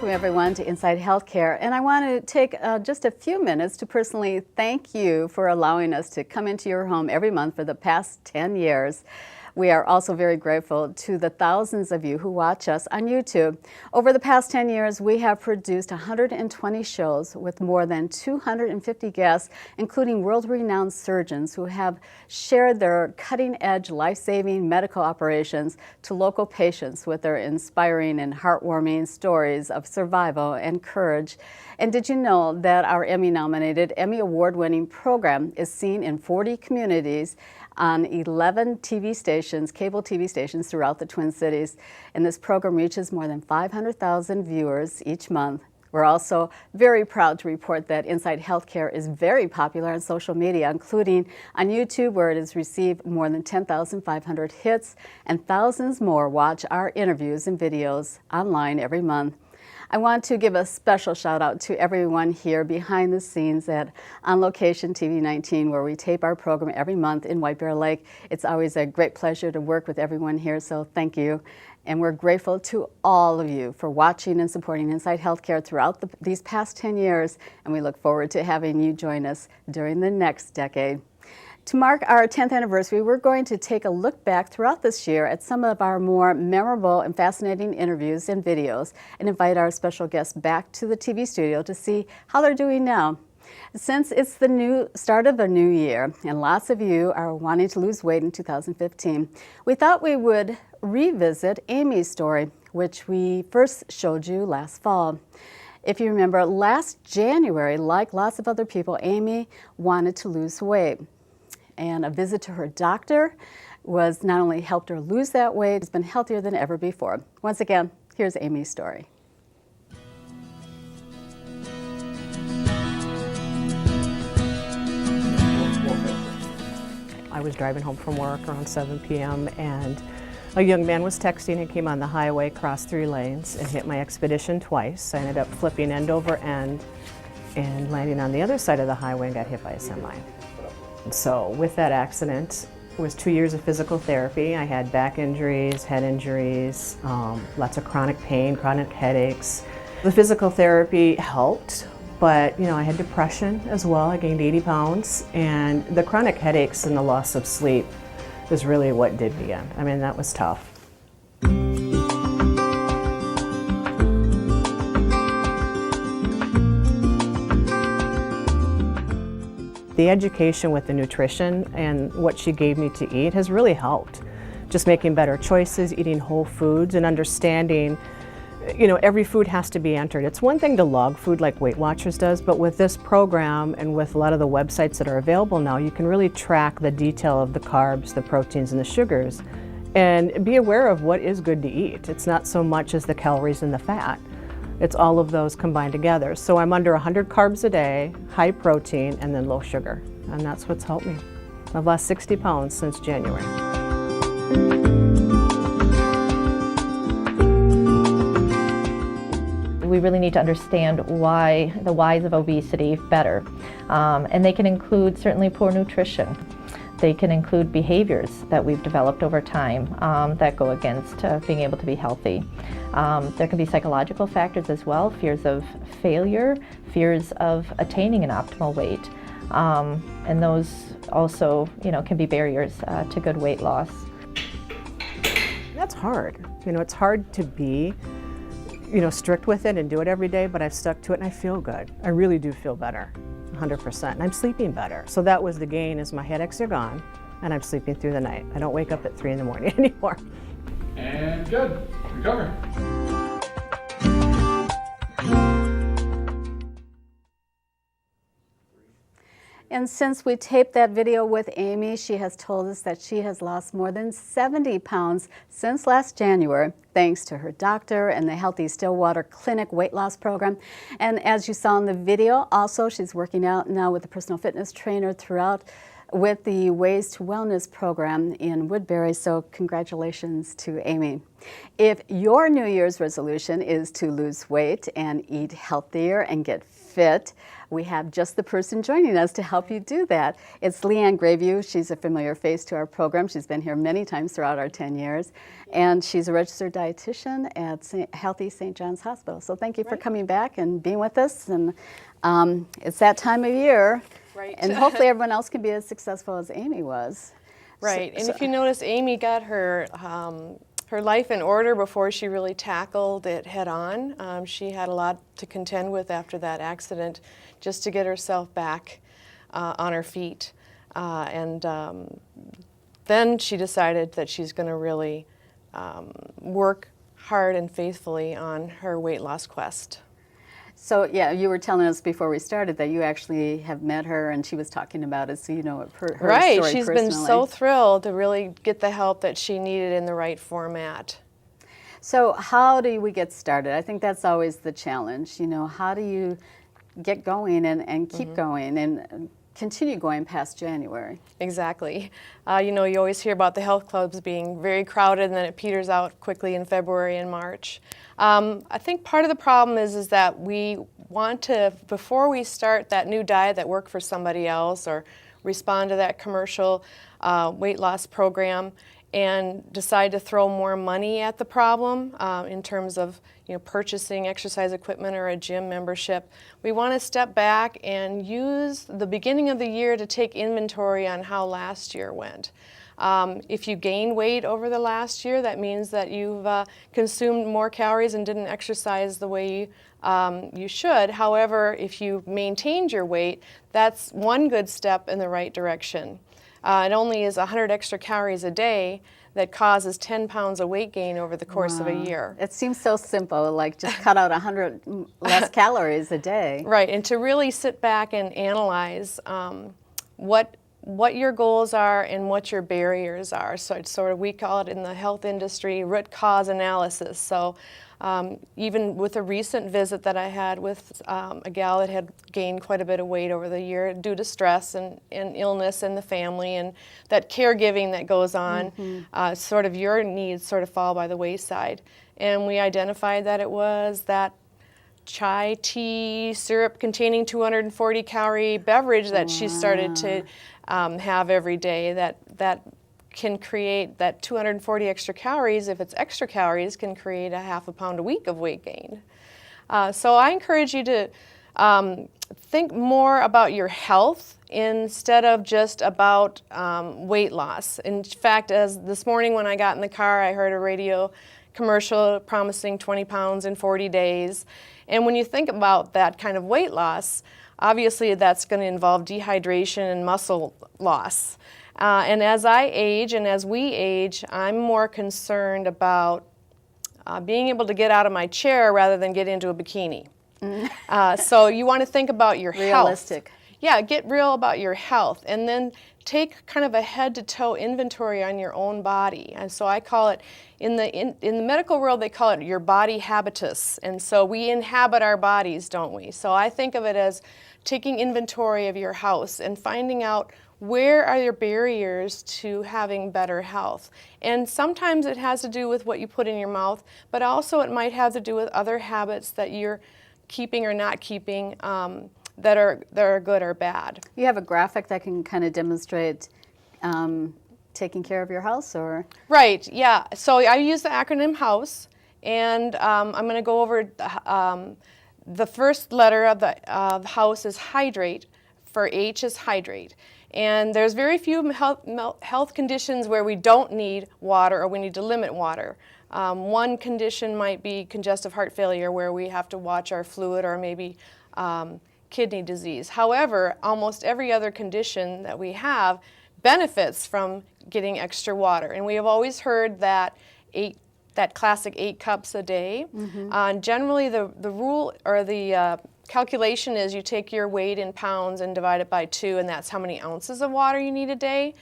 welcome everyone to Inside Healthcare, and I want to take just a few minutes to personally thank you for allowing us to come into your home every month for the past 10 years. We are also very grateful to the thousands of you who watch us on YouTube. Over the past 10 years, we have produced 120 shows with more than 250 guests, including world-renowned surgeons who have shared their cutting-edge, life-saving medical operations to local patients with their inspiring and heartwarming stories of survival and courage. And did you know that our Emmy-nominated, Emmy Award-winning program is seen in 40 communities on 11 TV stations, cable TV stations throughout the Twin Cities. And this program reaches more than 500,000 viewers each month. We're also very proud to report that Inside Healthcare is very popular on social media, including on YouTube, where it has received more than 10,500 hits, and thousands more watch our interviews and videos online every month. I want to give a special shout out to everyone here behind the scenes at On Location TV 19, where we tape our program every month in White Bear Lake. It's always a great pleasure to work with everyone here, so thank you. And we're grateful to all of you for watching and supporting Inside Healthcare throughout these past 10 years, and we look forward to having you join us during the next decade. To mark our 10th anniversary, we're going to take a look back throughout this year at some of our more memorable and fascinating interviews and videos, and invite our special guests back to the TV studio to see how they're doing now. Since it's the new start of a new year, and lots of you are wanting to lose weight in 2015, we thought we would revisit Amy's story, which we first showed you last fall. If you remember, last January, like lots of other people, Amy wanted to lose weight. And a visit to her doctor was not only helped her lose that weight, it's been healthier than ever before. Once again, here's Amy's story. I was driving home from work around 7 p.m. and a young man was texting and came on the highway, crossed 3 lanes, and hit my Expedition twice. I ended up flipping end over end and landing on the other side of the highway and got hit by a semi. So with that accident, it was 2 years of physical therapy. I had back injuries, head injuries, lots of chronic pain, chronic headaches. The physical therapy helped, but I had depression as well. I gained 80 pounds, and the chronic headaches and the loss of sleep was really what did me in. I mean, that was tough. The education with the nutrition and what she gave me to eat has really helped. Just making better choices, eating whole foods, and understanding, every food has to be entered. It's one thing to log food like Weight Watchers does, but with this program and with a lot of the websites that are available now, you can really track the detail of the carbs, the proteins, and the sugars, and be aware of what is good to eat. It's not so much as the calories and the fat. It's all of those combined together. So I'm under 100 carbs a day, high protein, and then low sugar. And that's what's helped me. I've lost 60 pounds since January. We really need to understand the whys of obesity better. And they can include certainly poor nutrition. They can include behaviors that we've developed over time that go against being able to be healthy. There can be psychological factors as well, fears of failure, fears of attaining an optimal weight. And those also, can be barriers to good weight loss. That's hard. It's hard to be, strict with it and do it every day, but I've stuck to it and I feel good. I really do feel better. 100%, and I'm sleeping better. So that was the gain, is my headaches are gone and I'm sleeping through the night. I don't wake up at 3 in the morning anymore. And good, recover. And since we taped that video with Amy, she has told us that she has lost more than 70 pounds since last January, thanks to her doctor and the Healthy Stillwater Clinic weight loss program. And as you saw in the video, also she's working out now with a personal fitness trainer throughout with the Ways to Wellness program in Woodbury. So congratulations to Amy. If your New Year's resolution is to lose weight and eat healthier and get fit, we have just the person joining us to help you do that. It's Leigh Ann Greauvu. She's a familiar face to our program. She's been here many times throughout our 10 years. And she's a registered dietitian at Healthy St. John's Hospital. So thank you for coming back and being with us. And it's that time of year. Right. And hopefully everyone else can be as successful as Amy was. Right. And if you notice, Amy got her life in order before she really tackled it head on. She had a lot to contend with after that accident just to get herself back on her feet. And then she decided that she's going to really work hard and faithfully on her weight loss quest. So yeah, you were telling us before we started that you actually have met her and she was talking about it, so you know her right. story She's personally. been so thrilled to really get the help that she needed in the right format. So how do we get started? I think that's always the challenge. You know, how do you get going and keep going and continue going past January? Exactly. You know, you always hear about the health clubs being very crowded and then it peters out quickly in February and March. I think part of the problem is that we want to, before we start that new diet that worked for somebody else or respond to that commercial weight loss program and decide to throw more money at the problem in terms of purchasing exercise equipment or a gym membership, we want to step back and use the beginning of the year to take inventory on how last year went. If you gained weight over the last year, that means that you've consumed more calories and didn't exercise the way you should. However, if you maintained your weight, that's one good step in the right direction. It only is 100 extra calories a day that causes 10 pounds of weight gain over the course of a year. It seems so simple, like just cut out 100 less calories a day. Right, and to really sit back and analyze what your goals are and what your barriers are. So it's sort of, we call it in the health industry, root cause analysis. So even with a recent visit that I had with a gal that had gained quite a bit of weight over the year due to stress and illness in the family and that caregiving that goes on, sort of your needs sort of fall by the wayside. And we identified that it was that chai tea syrup containing 240 calorie beverage that she started to have every day that can create that 240 extra calories. If it's extra calories, can create a half a pound a week of weight gain. So I encourage you to think more about your health instead of just about weight loss. In fact, as this morning when I got in the car, I heard a radio commercial promising 20 pounds in 40 days. And when you think about that kind of weight loss, obviously that's going to involve dehydration and muscle loss. And as I age and as we age, I'm more concerned about being able to get out of my chair rather than get into a bikini. So you want to think about your Realistic. health. Yeah, get real about your health and then take kind of a head-to-toe inventory on your own body. And so I call it, in the medical world, they call it your body habitus. And so we inhabit our bodies, don't we? So I think of it as taking inventory of your house and finding out where are your barriers to having better health. And sometimes it has to do with what you put in your mouth, but also it might have to do with other habits that you're keeping or not keeping that are good or bad. You have a graphic that can kind of demonstrate taking care of your house, or? Right, yeah. So I use the acronym HOUSE, and I'm going to go over the first letter of the HOUSE is hydrate, for H is hydrate. And there's very few health conditions where we don't need water or we need to limit water. One condition might be congestive heart failure, where we have to watch our fluid, or maybe kidney disease. However, almost every other condition that we have benefits from getting extra water. And we have always heard that that classic 8 cups a day. Generally, the rule or the calculation is you take your weight in pounds and divide it by 2, and that's how many ounces of water you need a day.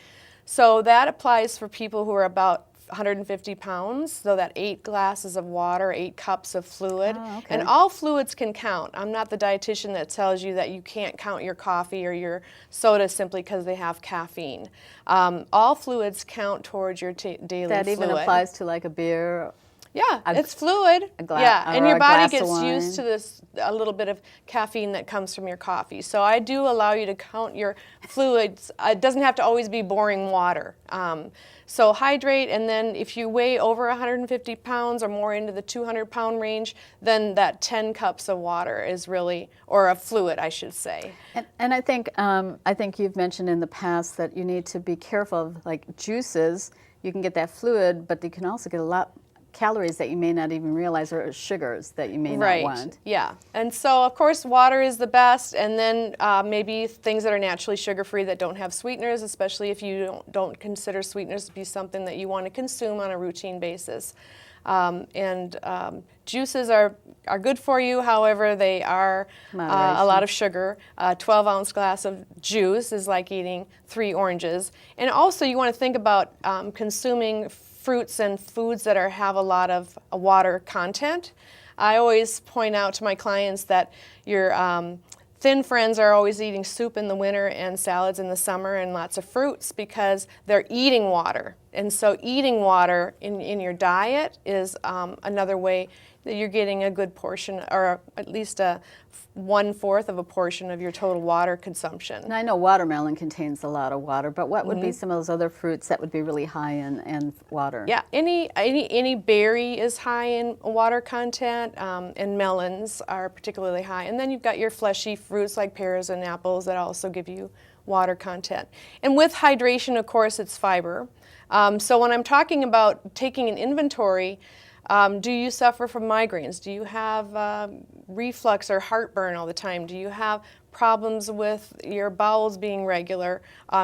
So that applies for people who are about 150 pounds, so that 8 glasses of water, 8 cups of fluid. Oh, okay. And all fluids can count. I'm not the dietitian that tells you that you can't count your coffee or your soda simply because they have caffeine. All fluids count towards your daily fluid. That even applies to like a beer Yeah, it's fluid. Yeah, and or your a body glass of gets used wine. to this, a little bit of caffeine that comes from your coffee. So I do allow you to count your fluids. It doesn't have to always be boring water. So hydrate, and then if you weigh over 150 pounds or more into the 200-pound range, then that 10 cups of water is really, or a fluid, I should say. And I think you've mentioned in the past that you need to be careful of like juices. You can get that fluid, but you can also get a lot calories that you may not even realize, or sugars that you may not want. Yeah, and so of course water is the best, and then maybe things that are naturally sugar-free that don't have sweeteners, especially if you don't consider sweeteners to be something that you want to consume on a routine basis. Juices are good for you, however, they are a lot of sugar. A 12-ounce glass of juice is like eating 3 oranges. And also you want to think about consuming fruits and foods that have a lot of water content. I always point out to my clients that your thin friends are always eating soup in the winter and salads in the summer and lots of fruits because they're eating water. And so eating water in your diet is another way that you're getting a good portion, or at least a 1/4 of a portion of your total water consumption. And I know watermelon contains a lot of water, but what would be some of those other fruits that would be really high in water? Yeah, any berry is high in water content, and melons are particularly high. And then you've got your fleshy fruits like pears and apples that also give you water content. And with hydration, of course, it's fiber. So when I'm talking about taking an inventory, do you suffer from migraines? Do you have reflux or heartburn all the time? Do you have problems with your bowels being regular?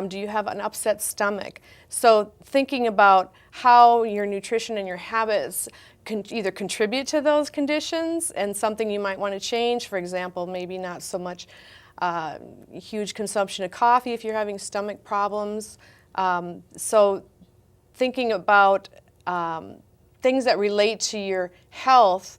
Do you have an upset stomach? So thinking about how your nutrition and your habits can either contribute to those conditions and something you might want to change, for example, maybe not so much huge consumption of coffee if you're having stomach problems. So thinking about things that relate to your health,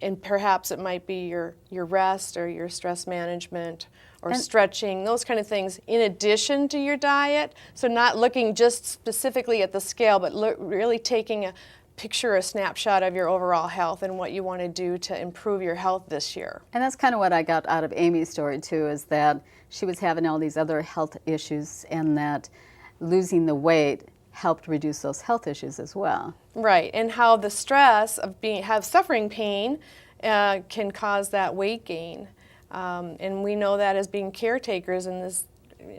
and perhaps it might be your rest or your stress management or stretching, those kind of things in addition to your diet. So not looking just specifically at the scale, but really taking a picture, a snapshot of your overall health and what you want to do to improve your health this year. And that's kind of what I got out of Amy's story too, is that she was having all these other health issues, and that losing the weight helped reduce those health issues as well. Right, and how the stress of suffering pain can cause that weight gain. And we know that as being caretakers in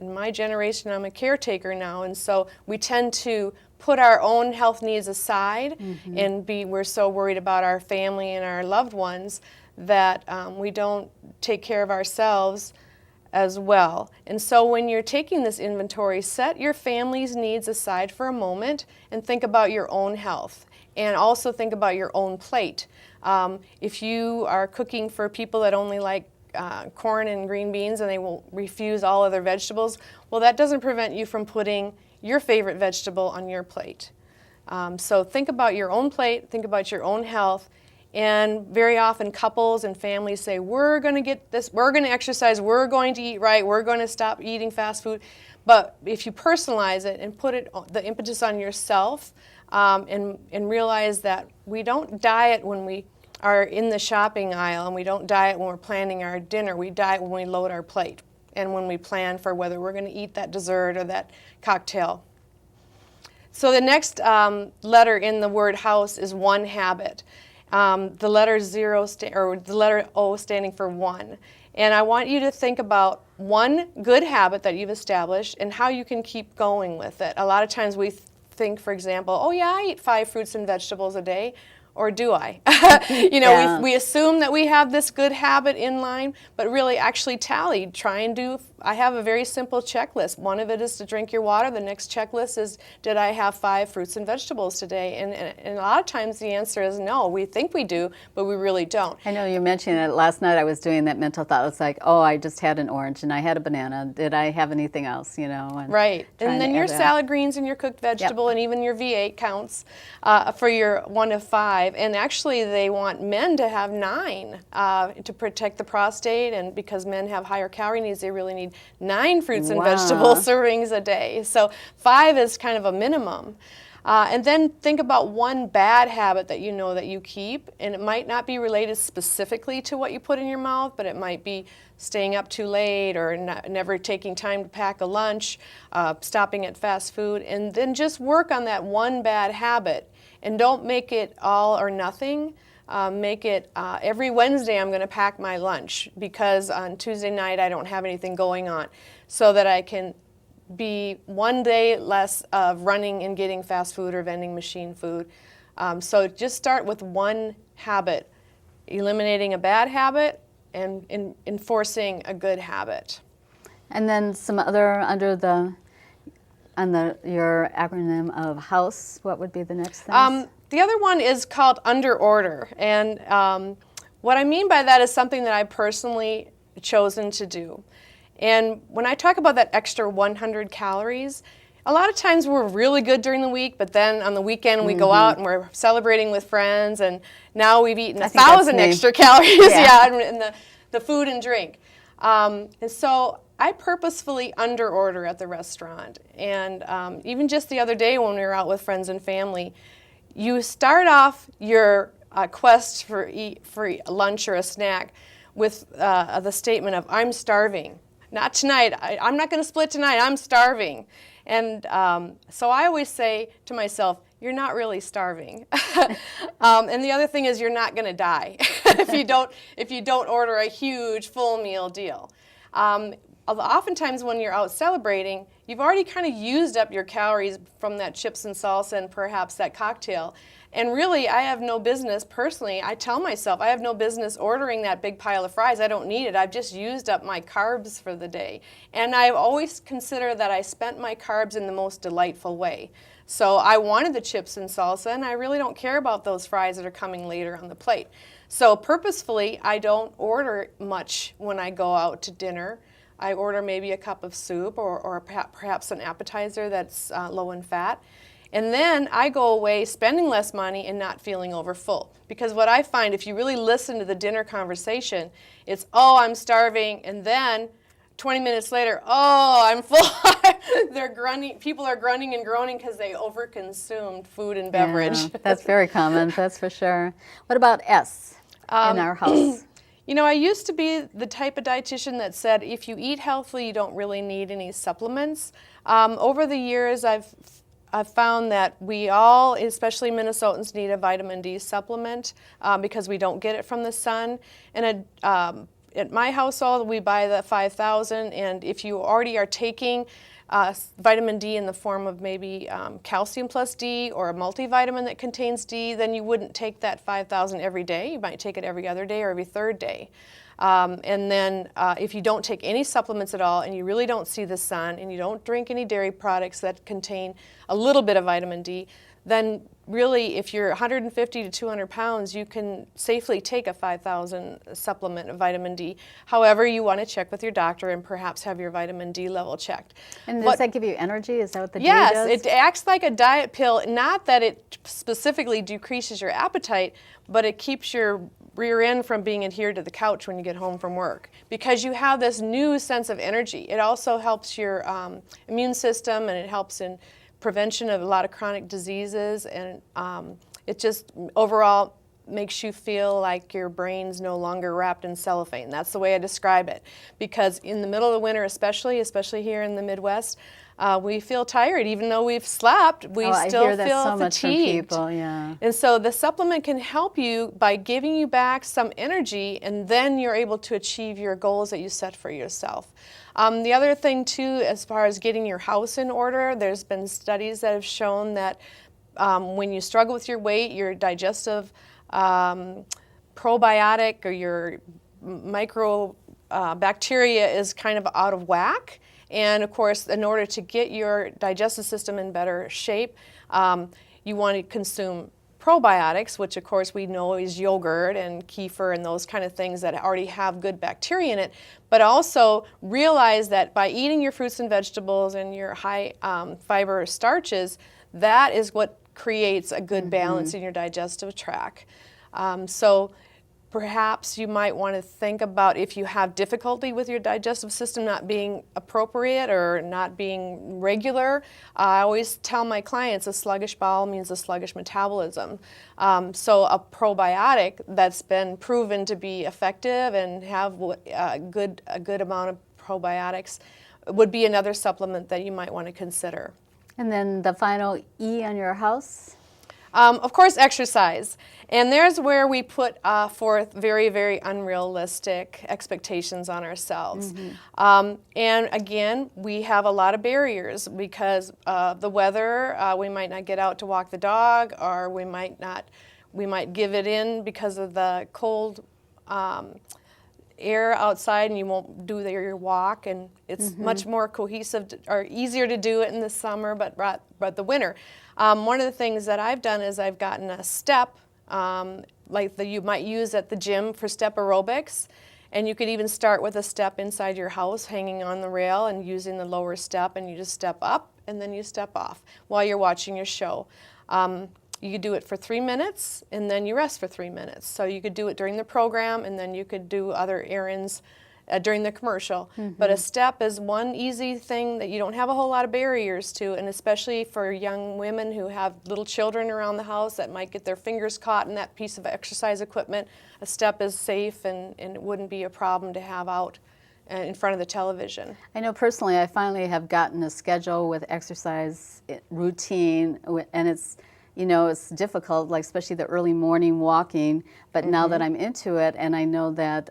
my generation, I'm a caretaker now, and so we tend to put our own health needs aside and we're so worried about our family and our loved ones that we don't take care of ourselves as well. And so when you're taking this inventory, set your family's needs aside for a moment and think about your own health, and also think about your own plate. If you are cooking for people that only like corn and green beans and they will refuse all other vegetables, well, that doesn't prevent you from putting your favorite vegetable on your plate. So think about your own plate, think about your own health. And very often couples and families say, we're going to get this, we're going to exercise, we're going to eat right, we're going to stop eating fast food. But if you personalize it and put the impetus on yourself, and realize that we don't diet when we are in the shopping aisle, and we don't diet when we're planning our dinner, we diet when we load our plate and when we plan for whether we're going to eat that dessert or that cocktail. So the next letter in the word house is one habit. The letter the letter O standing for one. And I want you to think about one good habit that you've established and how you can keep going with it. A lot of times we think, for example, oh yeah, I eat 5 fruits and vegetables a day. Or do I? We assume that we have this good habit in line, but really actually tally. I have a very simple checklist. One of it is to drink your water. The next checklist is, did I have 5 fruits and vegetables today? And a lot of times the answer is no. We think we do, but we really don't. I know you mentioned it last night. I was doing that mental thought. It's like, oh, I just had an orange and I had a banana. Did I have anything else? And right. And then your salad greens and your cooked vegetable and even your V8 counts for your 1 of 5. And actually they want men to have 9 to protect the prostate, and because men have higher calorie needs, they really need 9 fruits and vegetable servings a day. So 5 is kind of a minimum. And then think about one bad habit that you know that you keep, and it might not be related specifically to what you put in your mouth, but it might be staying up too late or never taking time to pack a lunch, stopping at fast food, and then just work on that one bad habit. And don't make it all or nothing. Make it every Wednesday I'm going to pack my lunch because on Tuesday night I don't have anything going on, so that I can be one day less of running and getting fast food or vending machine food. So just start with one habit, eliminating a bad habit and enforcing a good habit. And then some other your acronym of HOUSE, what would be the next thing? The other one is called under order, and what I mean by that is something that I've personally chosen to do. And when I talk about that extra 100 calories, a lot of times we're really good during the week, but then on the weekend we go out and we're celebrating with friends, and now we've eaten 1,000 extra calories, and the food and drink. And so I purposefully under order at the restaurant. And even just the other day when we were out with friends and family, you start off your quest for lunch or a snack with the statement of, I'm starving. Not tonight. I'm not going to split tonight. I'm starving. And so I always say to myself, you're not really starving. And the other thing is you're not going to die if you don't order a huge full meal deal. Oftentimes when you're out celebrating, you've already kind of used up your calories from that chips and salsa and perhaps that cocktail. And really, I have no business, personally, I tell myself, I have no business ordering that big pile of fries. I don't need it. I've just used up my carbs for the day. And I've always considered that I spent my carbs in the most delightful way. So I wanted the chips and salsa, and I really don't care about those fries that are coming later on the plate. So purposefully, I don't order much when I go out to dinner. I order maybe a cup of soup or perhaps an appetizer that's low in fat. And then I go away spending less money and not feeling overfull. Because what I find, if you really listen to the dinner conversation, it's, oh, I'm starving, and then 20 minutes later, oh, I'm full. They're grunting. People are grunting and groaning because they overconsumed food and beverage. Yeah, that's very common, that's for sure. What about S in our house? You know, I used to be the type of dietitian that said if you eat healthily, you don't really need any supplements. Over the years, I've found that we all, especially Minnesotans, need a vitamin D supplement because we don't get it from the sun. And at my household, we buy the 5,000, and if you already are taking vitamin D in the form of maybe calcium plus D or a multivitamin that contains D, then you wouldn't take that 5,000 every day. You might take it every other day or every third day. And then if you don't take any supplements at all and you really don't see the sun and you don't drink any dairy products that contain a little bit of vitamin D, then really if you're 150 to 200 pounds, you can safely take a 5,000 supplement of vitamin D. However, you want to check with your doctor and perhaps have your vitamin D level checked. And does that give you energy? Is that what the D does? does? Yes, it acts like a diet pill. Not that it specifically decreases your appetite, but it keeps your rear end from being adhered to the couch when you get home from work because you have this new sense of energy. It also helps your immune system, and it helps in prevention of a lot of chronic diseases, and it just overall makes you feel like your brain's no longer wrapped in cellophane. That's the way I describe it, because in the middle of the winter especially here in the Midwest, we feel tired. Even though we've slept, we still I hear that feel so much from fatigued. people, yeah. And so the supplement can help you by giving you back some energy, and then you're able to achieve your goals that you set for yourself. The other thing too, as far as getting your house in order, there's been studies that have shown that when you struggle with your weight, your digestive probiotic or your bacteria is kind of out of whack. And of course, in order to get your digestive system in better shape, you want to consume probiotics, which of course we know is yogurt and kefir and those kind of things that already have good bacteria in it, but also realize that by eating your fruits and vegetables and your high fiber starches, that is what creates a good balance in your digestive tract. So Perhaps you might want to think about if you have difficulty with your digestive system not being appropriate or not being regular. I always tell my clients a sluggish bowel means a sluggish metabolism. So a probiotic that's been proven to be effective and have a good amount of probiotics would be another supplement that you might want to consider. And then the final E on your house? Of course, exercise. And there's where we put forth very, very unrealistic expectations on ourselves. And again, we have a lot of barriers because of the weather. We might not get out to walk the dog, or we might give it in because of the cold air outside, and you won't do your walk, and it's much more cohesive or easier to do it in the summer, but the winter. One of the things that I've done is I've gotten a step like you might use at the gym for step aerobics, and you could even start with a step inside your house hanging on the rail and using the lower step, and you just step up and then you step off while you're watching your show. You could do it for 3 minutes, and then you rest for 3 minutes. So you could do it during the program, and then you could do other errands during the commercial. But a step is one easy thing that you don't have a whole lot of barriers to, and especially for young women who have little children around the house that might get their fingers caught in that piece of exercise equipment, a step is safe, and it wouldn't be a problem to have out in front of the television. I know personally I finally have gotten a schedule with exercise routine, and it's difficult, like especially the early morning walking, but now that I'm into it, and I know that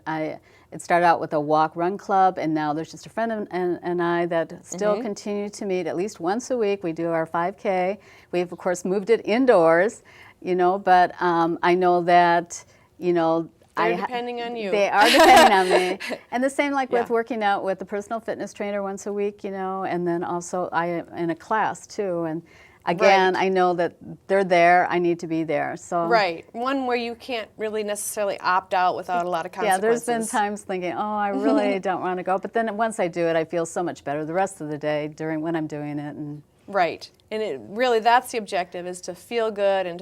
it started out with a walk-run club, and now there's just a friend and I that still continue to meet at least once a week. We do our 5K. We've, of course, moved it indoors, but I know that, They're depending on you. They are depending on me. And the same with working out with the personal fitness trainer once a week, and then also I am in a class too. And again, I know that they're there, I need to be there. So one where you can't really necessarily opt out without a lot of consequences. Yeah, there's been times thinking, oh, I really don't want to go. But then once I do it, I feel so much better the rest of the day when I'm doing it. And and it really, that's the objective, is to feel good and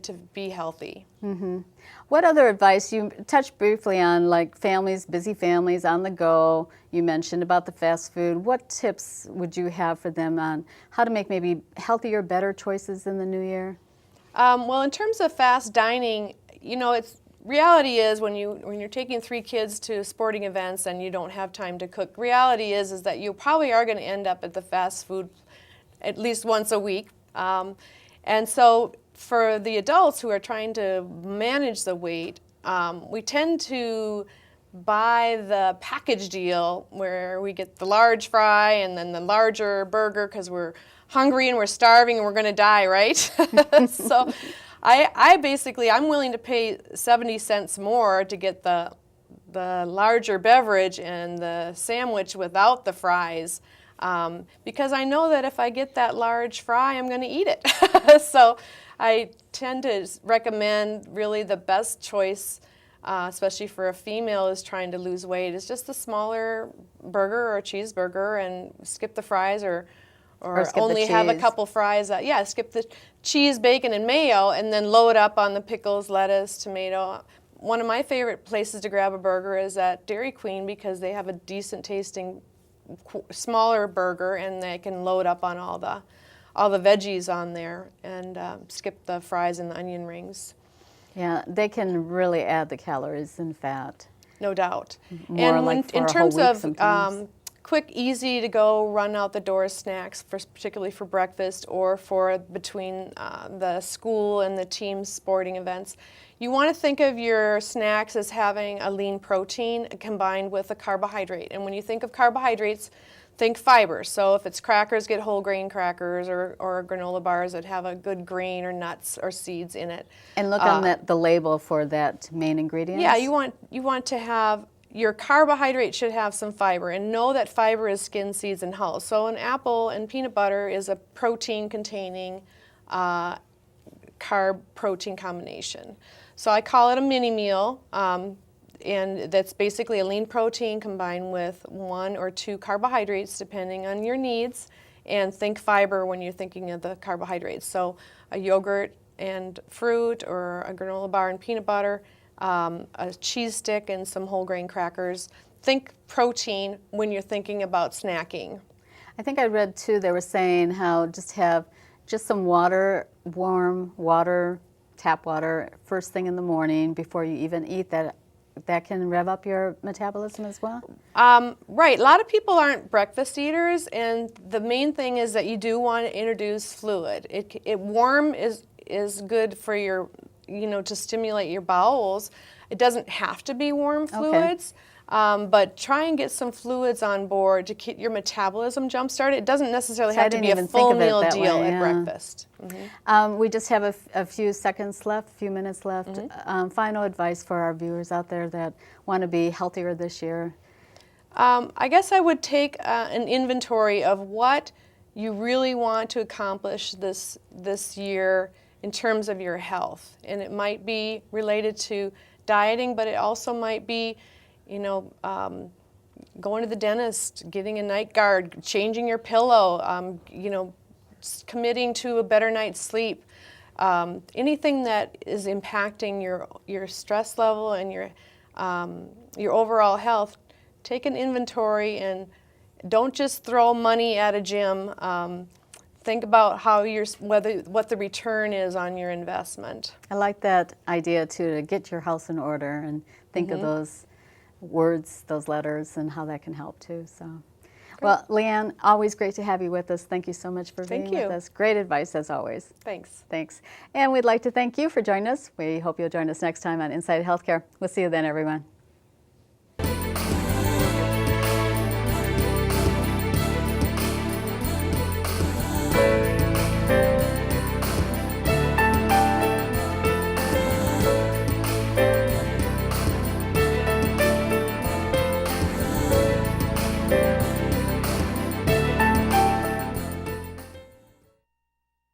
to be healthy. What other advice, you touched briefly on like busy families on the go, you mentioned about the fast food. What tips would you have for them on how to make maybe healthier, better choices in the new year? Well, in terms of fast dining, reality is when you're taking 3 kids to sporting events and you don't have time to cook, reality is that you probably are going to end up at the fast food at least once a week. And so for the adults who are trying to manage the weight, we tend to buy the package deal where we get the large fry and then the larger burger because we're hungry and we're starving and we're going to die, right? So I'm willing to pay 70 cents more to get the larger beverage and the sandwich without the fries, because I know that if I get that large fry, I'm going to eat it. So I tend to recommend really the best choice, especially for a female is trying to lose weight, is just the smaller burger or cheeseburger and skip the fries or only have a couple fries. Skip the cheese, bacon, and mayo, and then load up on the pickles, lettuce, tomato. One of my favorite places to grab a burger is at Dairy Queen because they have a decent tasting smaller burger, and they can load up on all the veggies on there and skip the fries and the onion rings. Yeah, they can really add the calories and fat. No doubt. More and like for in a terms whole week of sometimes. Quick, easy to go, run out the door snacks, particularly for breakfast or for between the school and the team sporting events, you want to think of your snacks as having a lean protein combined with a carbohydrate. And when you think of carbohydrates, think fiber. So if it's crackers, get whole grain crackers or granola bars that have a good grain or nuts or seeds in it. And look on the label for that main ingredient. Yeah, you want to have your carbohydrate should have some fiber, and know that fiber is skin, seeds, and hulls. So an apple and peanut butter is a protein-containing carb-protein combination. So I call it a mini meal, and that's basically a lean protein combined with 1 or 2 carbohydrates, depending on your needs, and think fiber when you're thinking of the carbohydrates. So a yogurt and fruit, or a granola bar and peanut butter, a cheese stick and some whole grain crackers. Think protein when you're thinking about snacking. I think I read too, they were saying how just have just some water, warm water, tap water, first thing in the morning before you even eat, that can rev up your metabolism as well? Right, a lot of people aren't breakfast eaters, and the main thing is that you do want to introduce fluid. Warm is good for your, to stimulate your bowels. It doesn't have to be warm fluids. But try and get some fluids on board to keep your metabolism jump started. It doesn't necessarily have to be a full meal deal at breakfast. We just have a few seconds left, a few minutes left. Final advice for our viewers out there that want to be healthier this year? I guess I would take an inventory of what you really want to accomplish this year in terms of your health. And it might be related to dieting, but it also might be going to the dentist, getting a night guard, changing your pillow, committing to a better night's sleep. Anything that is impacting your stress level and your overall health, take an inventory and don't just throw money at a gym. Think about what the return is on your investment. I like that idea too, to get your house in order and think of those words, those letters, and how that can help too. So, well, Leigh Ann, always great to have you with us. Thank you so much for being with us. Great advice as always. Thanks. Thanks. And we'd like to thank you for joining us. We hope you'll join us next time on Inside Healthcare. We'll see you then, everyone.